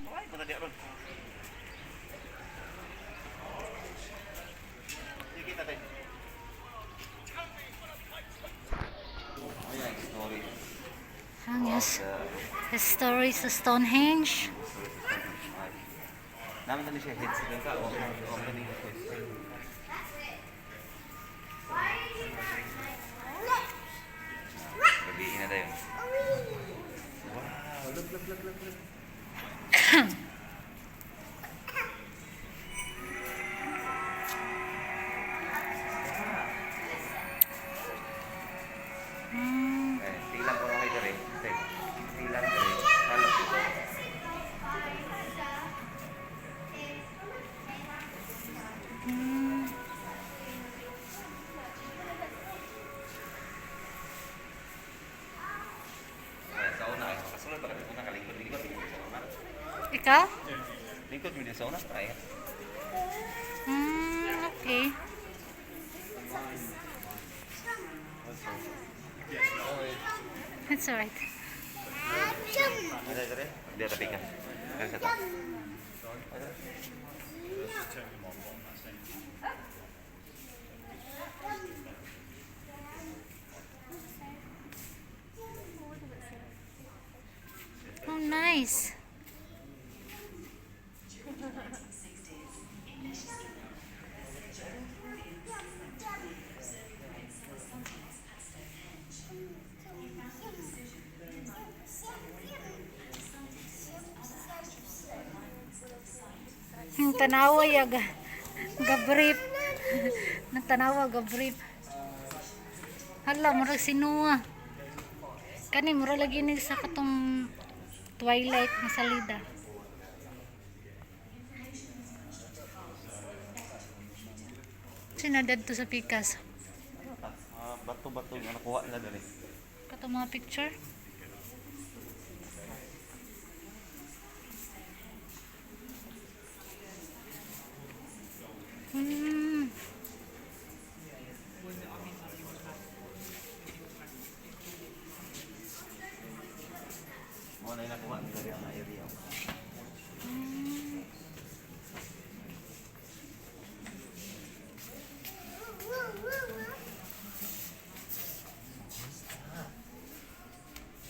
Ay, kung tadi aron. Sige, tatay. Ayan, story. Yes. The story sa Stonehenge. Naman tadi siya heads din ka. O galing ko. Gabihin na tayo. Wow, look. Tilang ko lang kayo rin. Tilang ko rin. Halap ko. Sa una, kasunod ba ka una kalingkod? Hindi ba tingin sa una? Ikaw? Lingkod mo din sa una? Ay. Okay. That's alright. Ada tadi? Dia tapi kan. Kan satu. Oh, nice. Yung tanawa ya gabrip. Nang tanawa gabrip. Hala, murag sinuwa. Kani mura lagi ni sa katong Twilight na salida. Sinadad to sa pikas. Batu-batu yang nakuha nila dali. Katong mga picture. Mo na yung nakuha nila dali ang area.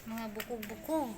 Mga bukog-bukog.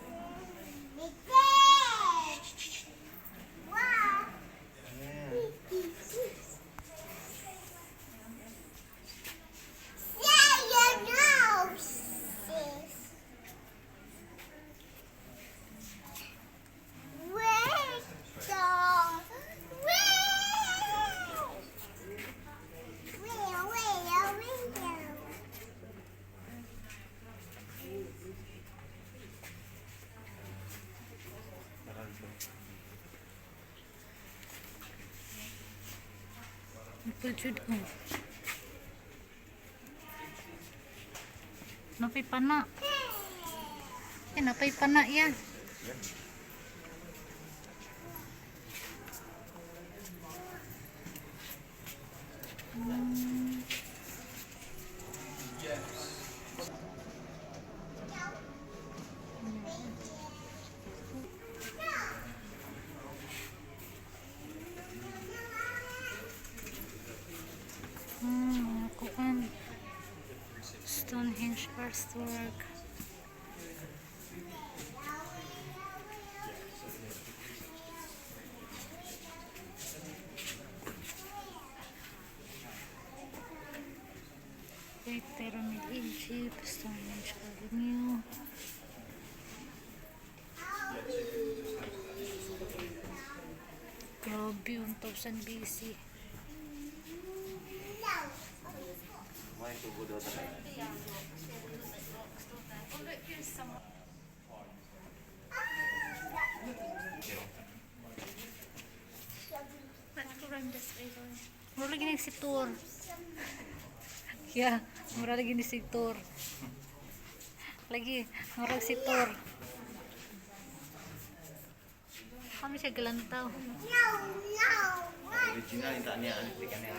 Pulchud ko. Napay pana. Napay pana yan. Kuan Stonehenge artwork. Great Pyramid, Egypt, Stonehenge Avenue. Grabe, 1000 BC. May tubo daw tayo. Mura lagi ni si tour. Ya, mura lagi ni si tour. Lagi, mura si tour. Kami siya galantaw. Original yung tanya, hindi ka niya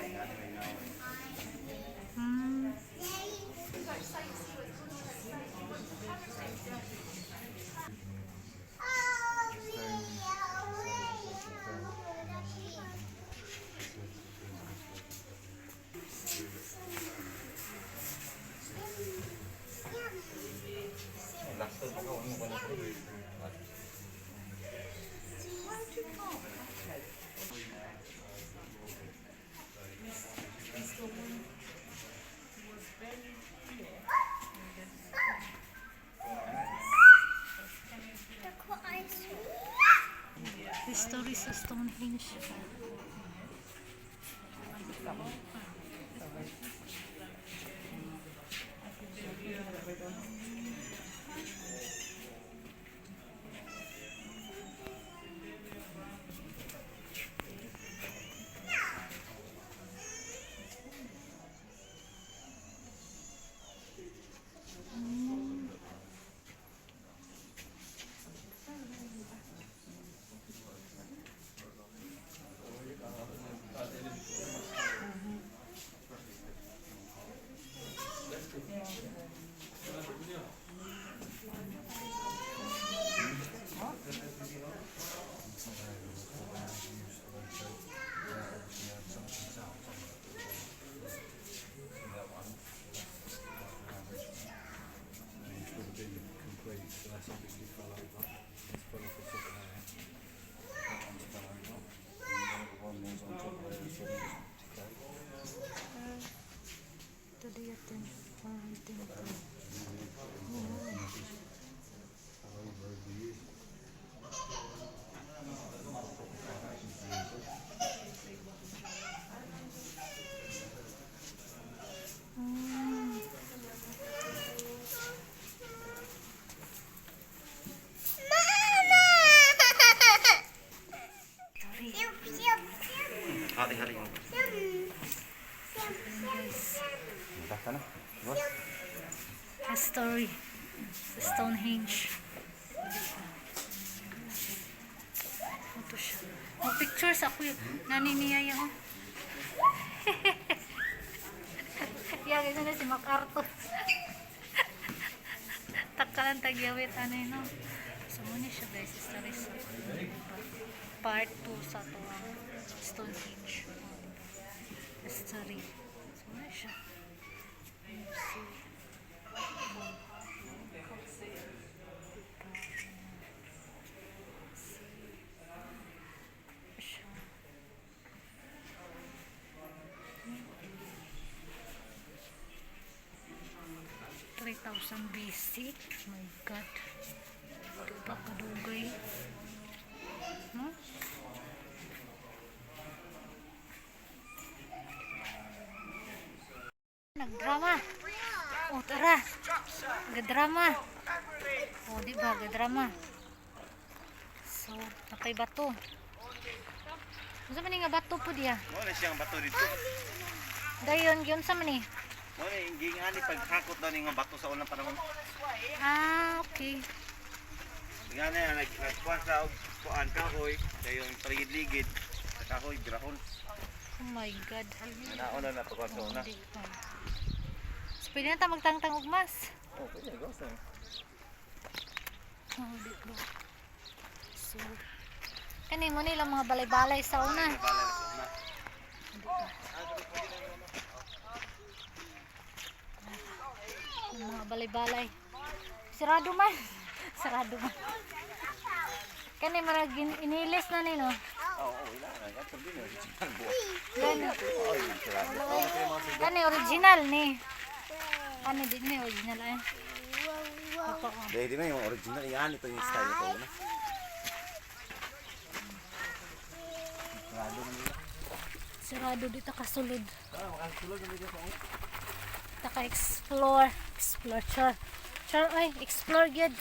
History sa Stonehenge. Hari-hari mo. Basta na. Boss. History sa Stonehenge. Ito siya. Oh, pictures ako yung naniniyaya ko. Yan, ito na si MacArthur. Takalan tagyawit, ano yun, no? So, muna siya, guys. History sa part 2 sa ito. Stonehenge. History. So, muna siya. Let's see. Siya. 3000 BC. Oh my God. Ito pa kadugay. No? Nagdrama. Oh, tara. Nagdrama. Oh, di ba? Nagdrama. So, nakay bato. Ano sa nga bato po diya? Wala siyang bato dito. Dayon, yun sa mani. Wala yung gingani paghakot daw ng bato sa unang panahon. Ah, okay. Gingani nagkuha sa kuan kahoy, dayon paligid-ligid sa kahoy grahon. Oh my God. Nauna na to kuan sa una. So, pwede na tayo magtangtang ugmas. Oh, pwede go sa. Oh, di ba? So, kanin mo nila mga balay-balay sa una. Bala na sa una. Yung mga balay-balay. Sarado man. Sarado man. Kanin marag inilis na nino. Oo, wala na. Gato din eh. Yan. Oy, sarado. Kanin original ni. Kanin din ni original ay. Opo. Dahil na yung original yan, ito yung style ito na. Sarado man nila. Sarado dito kasulod. Taka-explore. Explore. Char, ay, explore good.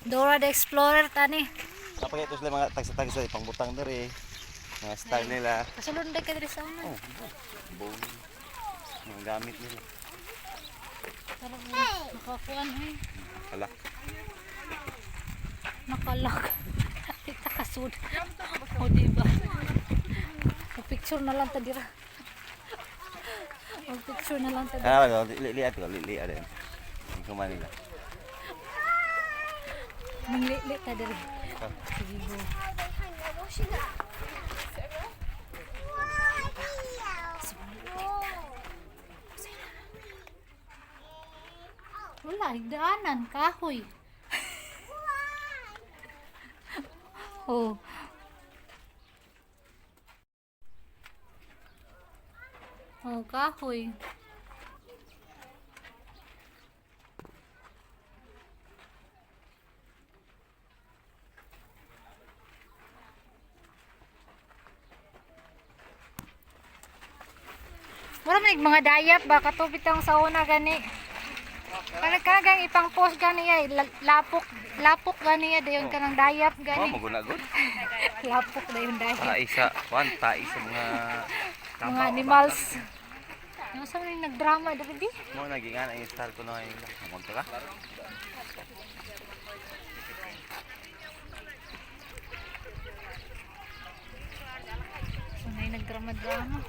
Dora the Explorer, tani. Kapag ito sila mga tagsa-tagsa sa ipangbutang dere. Mga style nila. Kasulod na ka diri sa una. Oh, bone. Mga gamit nila. Parang nakakuan ay. Hala. Nakalak. Kita kasud. O diba? Picture na lang ta dira. Picture na lang ta dira. Ah, lihat ko, lihat din. Ikaw Manila. Mangli ta dira. Sige go. Wala, higdaanan, kahoy. Oh. Oh, kahoy. Kanig mga dayap ba katubit ang sa una gani. Kagang ipang post gani ay lapok gani ya dayon kanang dayap Oh, gani. magunagod. Lapok dayon dayap. Tai sa mga Animals. Yung sa mga nagdrama dito di. Mo naging ana yung style ko na yun. Magto ka. So may nagdrama-drama.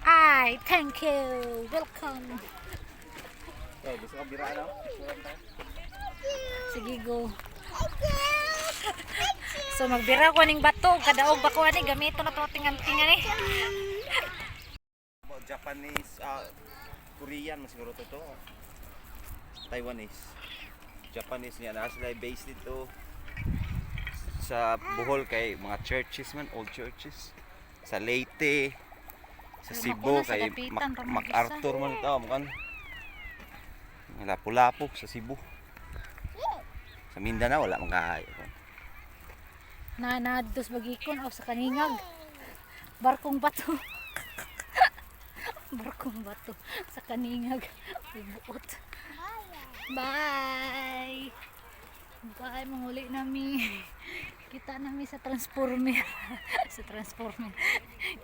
Ay, thank you. Welcome. Oh, gusto ka bira na? Sige, go. So magbira ko ning bato, kadaog ba ko ani gamito na to tingan-tingan ni. Japanese, Korean mas siguro to. Taiwanese. Japanese niya na sila based dito sa Bohol kay mga churches man, old churches. Sa Leyte, sa Pero Cebu makuna sa kay Dapitan, ramang MacArthur man ito, mukan. Lapu-lapu sa Cebu. Sa Mindanao wala makahayo. Nanadtos bagikon o sa kaningag. Barkong bato. Barkong bato sa kaningag. Ibuot. Bye. Bye, manguli nami. Kita nami sa transformer. Sa transformer.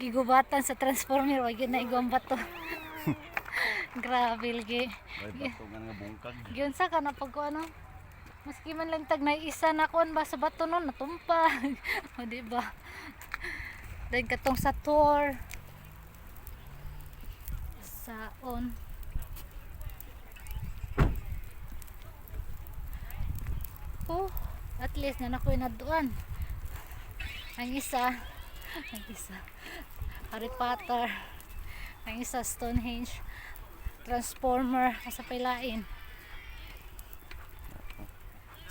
Gigubatan sa transformer. Wag yun na igwang bato. Grabe lagi. May bato nga bungkag. Yun sa ka na pag ano. Maski man lang tag na isa na kuan ba sa bato nun natumpa. O di ba? Dahil katong sa tour. Saon. Oh, at least na nakoy naduan. Ang isa Harry Potter. Ang isa Stonehenge. Transformer sa pailain.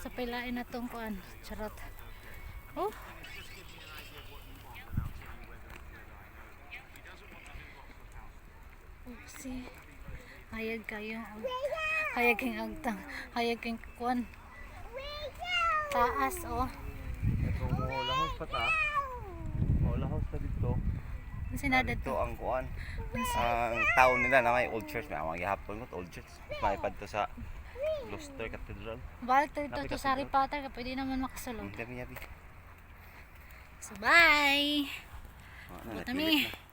Sa pailain na tong kuan. Charot. Oh. Si hayag kayo. Hayag king agtang. Hayag king kuan. Taas oh. Ito mo lahos pa ta. Mo lahos ta dito. Sinada Dito to. ang kuan. Ang town nila na may old church, may mga gihapon mo old church. Maipad to sa Gloucester Cathedral. Balik to dito sa Harry Potter ka pwede naman makasulod. Ang dami yabi. So bye. Oh, Buot napilit nami. na.